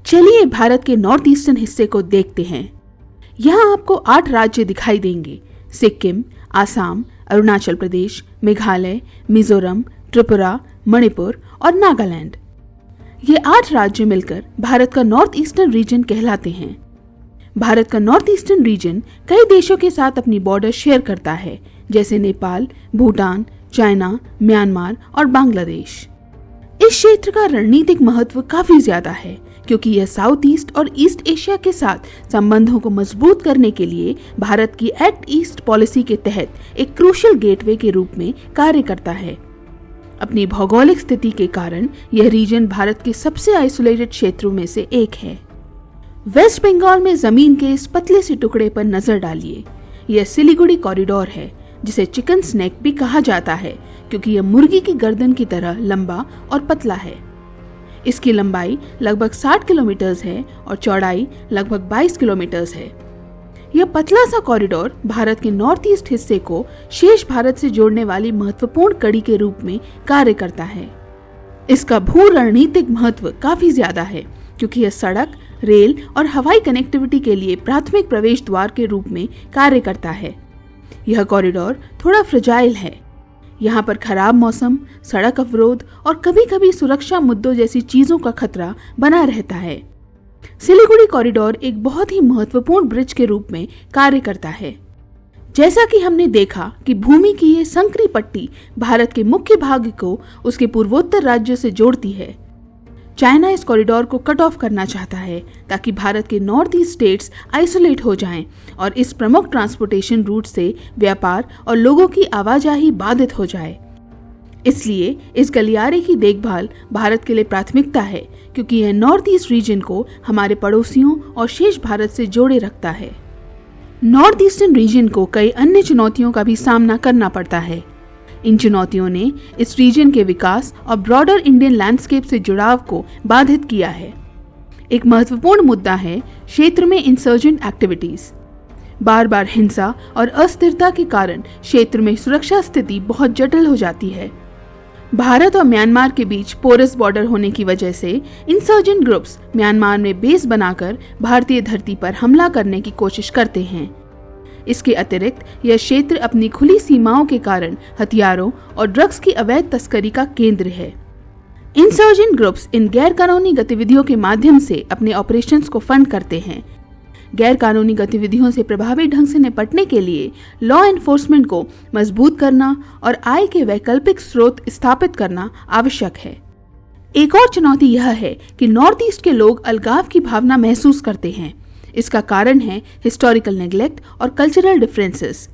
चलिए भारत के north eastern हिस्से को देखते हैं। यहाँ आपको 8 राज्य दिखाई देंगे: सिक्किम, आसाम, अरुणाचल प्रदेश, मेघालय, मिजोरम, त्रिपुरा, मणिपुर और नागालैंड। ये 8 राज्य मिलकर भारत का नॉर्थ ईस्टर्न रीजन कहलाते हैं। भारत का नॉर्थ ईस्टर्न रीजन कई देशों के साथ अपनी बॉर्डर शेयर करता है, जैसे नेपाल, भूटान, चाइना, म्यांमार और बांग्लादेश। इस क्षेत्र का रणनीतिक महत्व काफी ज्यादा है, क्योंकि यह साउथ ईस्ट और ईस्ट एशिया के साथ संबंधों को मजबूत करने के लिए भारत की एक्ट ईस्ट पॉलिसी के तहत एक क्रूशियल गेटवे के रूप में कार्य करता है। अपनी भौगोलिक स्थिति के कारण यह रीजन भारत के सबसे आइसोलेटेड क्षेत्रों में से एक है। वेस्ट बंगाल में जमीन के इस पतले से टुकड़े पर नजर डालिए। यह सिलीगुड़ी कॉरिडोर है, जिसे चिकन स्नेक भी कहा जाता है, क्योंकि यह मुर्गी की गर्दन की तरह लंबा और पतला है। इसकी लंबाई लगभग 60 किलोमीटर है और चौड़ाई लगभग 22 किलोमीटर है। यह पतला सा कॉरिडोर भारत के नॉर्थ ईस्ट हिस्से को शेष भारत से जोड़ने वाली महत्वपूर्ण कड़ी के रूप में कार्य करता है। इसका भू रणनीतिक महत्व काफी ज्यादा है, क्योंकि यह सड़क, रेल और हवाई कनेक्टिविटी के लिए प्राथमिक प्रवेश द्वार के रूप में कार्य करता है। यह कॉरिडोर थोड़ा फ्रजाइल है। यहाँ पर खराब मौसम, सड़क अवरोध और कभी कभी सुरक्षा मुद्दों जैसी चीजों का खतरा बना रहता है। सिलीगुड़ी कॉरिडोर एक बहुत ही महत्वपूर्ण ब्रिज के रूप में कार्य करता है। जैसा कि हमने देखा कि भूमि की ये संकरी पट्टी भारत के मुख्य भाग को उसके पूर्वोत्तर राज्यों से जोड़ती है। चाइना इस कॉरिडोर को कट ऑफ करना चाहता है, ताकि भारत के नॉर्थ ईस्ट स्टेट्स आइसोलेट हो जाएं और इस प्रमुख ट्रांसपोर्टेशन रूट से व्यापार और लोगों की आवाजाही बाधित हो जाए। इसलिए इस गलियारे की देखभाल भारत के लिए प्राथमिकता है, क्योंकि यह नॉर्थ ईस्ट रीजन को हमारे पड़ोसियों और शेष भारत से जोड़े रखता है। नॉर्थ ईस्टर्न रीजन को कई अन्य चुनौतियों का भी सामना करना पड़ता है। इन चुनौतियों ने इस रीजन के विकास और ब्रॉडर इंडियन लैंडस्केप से जुड़ाव को बाधित किया है। एक महत्वपूर्ण मुद्दा है क्षेत्र में इंसर्जेंट एक्टिविटीज। बार बार हिंसा और अस्थिरता के कारण क्षेत्र में सुरक्षा स्थिति बहुत जटिल हो जाती है। भारत और म्यांमार के बीच पोरस बॉर्डर होने की वजह से इंसर्जेंट ग्रुप्स म्यांमार में बेस बनाकर भारतीय धरती पर हमला करने की कोशिश करते हैं। इसके अतिरिक्त यह क्षेत्र अपनी खुली सीमाओं के कारण हथियारों और ड्रग्स की अवैध तस्करी का केंद्र है। इंसर्जेंट ग्रुप्स इन गैर कानूनी गतिविधियों के माध्यम से अपने ऑपरेशंस को फंड करते हैं। गैर कानूनी गतिविधियों से प्रभावी ढंग से निपटने के लिए लॉ एनफोर्समेंट को मजबूत करना और आय के वैकल्पिक स्रोत स्थापित करना आवश्यक है। एक और चुनौती यह है कि नॉर्थ ईस्ट के लोग अलगाव की भावना महसूस करते हैं। इसका कारण है हिस्टोरिकल नेग्लेक्ट और कल्चरल डिफरेंसेस।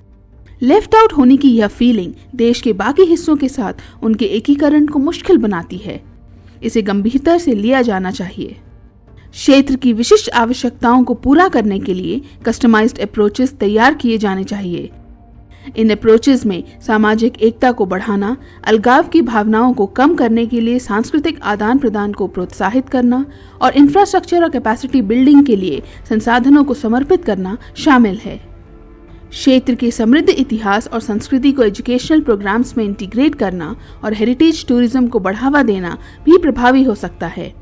लेफ्ट आउट होने की यह फीलिंग देश के बाकी हिस्सों के साथ उनके एकीकरण को मुश्किल बनाती है। इसे गंभीरता से लिया जाना चाहिए। क्षेत्र की विशिष्ट आवश्यकताओं को पूरा करने के लिए कस्टमाइज्ड अप्रोचेस तैयार किए जाने चाहिए। इन अप्रोचेस में सामाजिक एकता को बढ़ाना, अलगाव की भावनाओं को कम करने के लिए सांस्कृतिक आदान प्रदान को प्रोत्साहित करना और इंफ्रास्ट्रक्चर और कैपेसिटी बिल्डिंग के लिए संसाधनों को समर्पित करना शामिल है। क्षेत्र के समृद्ध इतिहास और संस्कृति को एजुकेशनल प्रोग्राम्स में इंटीग्रेट करना और हेरिटेज टूरिज्म को बढ़ावा देना भी प्रभावी हो सकता है,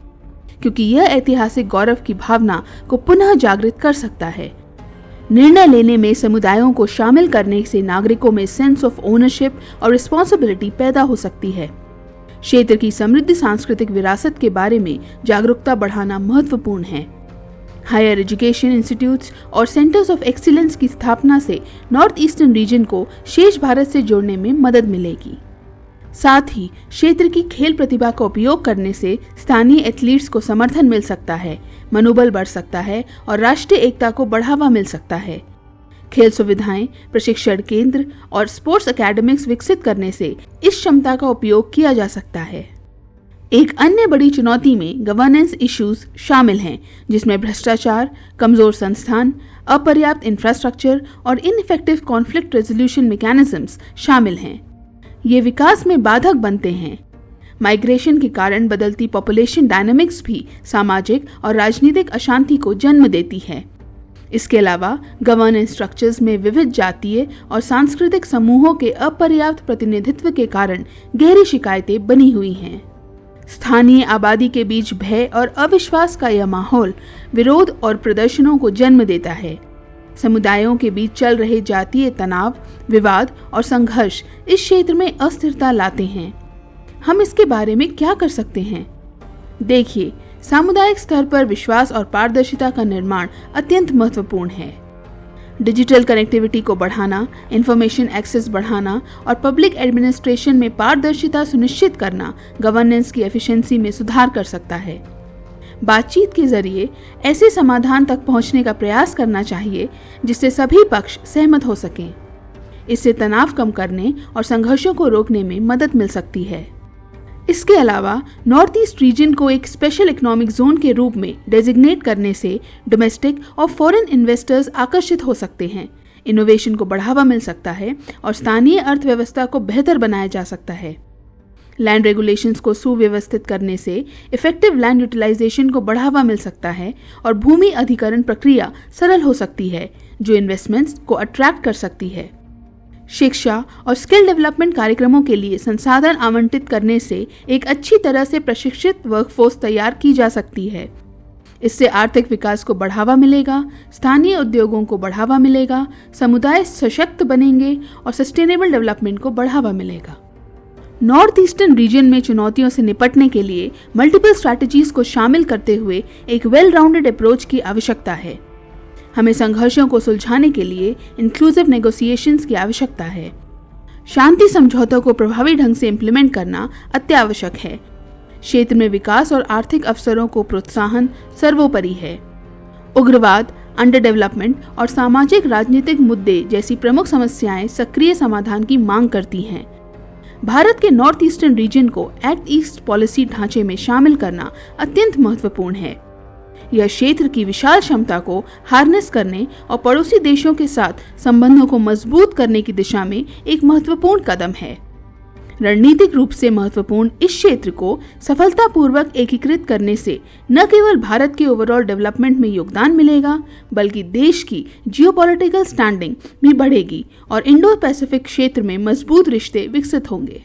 क्योंकि यह ऐतिहासिक गौरव की भावना को पुनः जागृत कर सकता है। निर्णय लेने में समुदायों को शामिल करने से नागरिकों में सेंस ऑफ ओनरशिप और रिस्पॉन्सिबिलिटी पैदा हो सकती है। क्षेत्र की समृद्ध सांस्कृतिक विरासत के बारे में जागरूकता बढ़ाना महत्वपूर्ण है। हायर एजुकेशन इंस्टीट्यूट्स और सेंटर्स ऑफ एक्सीलेंस की स्थापना से नॉर्थ ईस्टर्न रीजन को शेष भारत से जोड़ने में मदद मिलेगी। साथ ही क्षेत्र की खेल प्रतिभा का उपयोग करने से स्थानीय एथलीट्स को समर्थन मिल सकता है, मनोबल बढ़ सकता है और राष्ट्रीय एकता को बढ़ावा मिल सकता है। खेल सुविधाएं, प्रशिक्षण केंद्र और स्पोर्ट्स एकेडमिक्स विकसित करने से इस क्षमता का उपयोग किया जा सकता है। एक अन्य बड़ी चुनौती में गवर्नेंस इश्यूज शामिल हैं, जिसमें भ्रष्टाचार, कमजोर संस्थान, अपर्याप्त इंफ्रास्ट्रक्चर और इनइफेक्टिव कॉन्फ्लिक्ट रेजोल्यूशन मैकेनिज्म्स शामिल हैं। ये विकास में बाधक बनते हैं। माइग्रेशन के कारण बदलती पॉपुलेशन डायनामिक्स भी सामाजिक और राजनीतिक अशांति को जन्म देती है। इसके अलावा गवर्नेंस स्ट्रक्चर्स में विविध जातीय और सांस्कृतिक समूहों के अपर्याप्त प्रतिनिधित्व के कारण गहरी शिकायतें बनी हुई हैं। स्थानीय आबादी के बीच भय और अविश्वास का यह माहौल विरोध और प्रदर्शनों को जन्म देता है। समुदायों के बीच चल रहे जातीय तनाव, विवाद और संघर्ष इस क्षेत्र में अस्थिरता लाते हैं। हम इसके बारे में क्या कर सकते हैं? देखिए, सामुदायिक स्तर पर विश्वास और पारदर्शिता का निर्माण अत्यंत महत्वपूर्ण है। डिजिटल कनेक्टिविटी को बढ़ाना, इंफॉर्मेशन एक्सेस बढ़ाना और पब्लिक एडमिनिस्ट्रेशन में पारदर्शिता सुनिश्चित करना गवर्नेंस की एफिशिएंसी में सुधार कर सकता है। बातचीत के जरिए ऐसे समाधान तक पहुंचने का प्रयास करना चाहिए जिससे सभी पक्ष सहमत हो सकें। इससे तनाव कम करने और संघर्षों को रोकने में मदद मिल सकती है। इसके अलावा नॉर्थ ईस्ट रीजन को एक स्पेशल इकोनॉमिक जोन के रूप में डेजिग्नेट करने से डोमेस्टिक और फॉरेन इन्वेस्टर्स आकर्षित हो सकते हैं, इनोवेशन को बढ़ावा मिल सकता है और स्थानीय अर्थव्यवस्था को बेहतर बनाया जा सकता है। लैंड रेगुलेशंस को सुव्यवस्थित करने से इफेक्टिव लैंड यूटिलाइजेशन को बढ़ावा मिल सकता है और भूमि अधिग्रहण प्रक्रिया सरल हो सकती है, जो इन्वेस्टमेंट्स को अट्रैक्ट कर सकती है। शिक्षा और स्किल डेवलपमेंट कार्यक्रमों के लिए संसाधन आवंटित करने से एक अच्छी तरह से प्रशिक्षित वर्कफोर्स तैयार की जा सकती है। इससे आर्थिक विकास को बढ़ावा मिलेगा, स्थानीय उद्योगों को बढ़ावा मिलेगा, समुदाय सशक्त बनेंगे और सस्टेनेबल डेवलपमेंट को बढ़ावा मिलेगा। नॉर्थ ईस्टर्न रीजन में चुनौतियों से निपटने के लिए मल्टीपल स्ट्रैटेजीज को शामिल करते हुए एक वेल राउंडेड अप्रोच की आवश्यकता है। हमें संघर्षों को सुलझाने के लिए इंक्लूसिव नेगोशिएशंस की आवश्यकता है। शांति समझौतों को प्रभावी ढंग से इम्प्लीमेंट करना अत्यावश्यक है। क्षेत्र में विकास और आर्थिक अवसरों को प्रोत्साहन सर्वोपरि है। उग्रवाद, अंडर डेवलपमेंट और सामाजिक राजनीतिक मुद्दे जैसी प्रमुख समस्याएं सक्रिय समाधान की मांग करती हैं। भारत के नॉर्थ ईस्टर्न रीजन को एक्ट ईस्ट पॉलिसी ढांचे में शामिल करना अत्यंत महत्वपूर्ण है। यह क्षेत्र की विशाल क्षमता को हार्नेस करने और पड़ोसी देशों के साथ संबंधों को मजबूत करने की दिशा में एक महत्वपूर्ण कदम है। रणनीतिक रूप से महत्वपूर्ण इस क्षेत्र को सफलतापूर्वक एकीकृत करने से न केवल भारत के ओवरऑल डेवलपमेंट में योगदान मिलेगा, बल्कि देश की जियोपॉलिटिकल स्टैंडिंग भी बढ़ेगी और इंडो पैसिफिक क्षेत्र में मजबूत रिश्ते विकसित होंगे।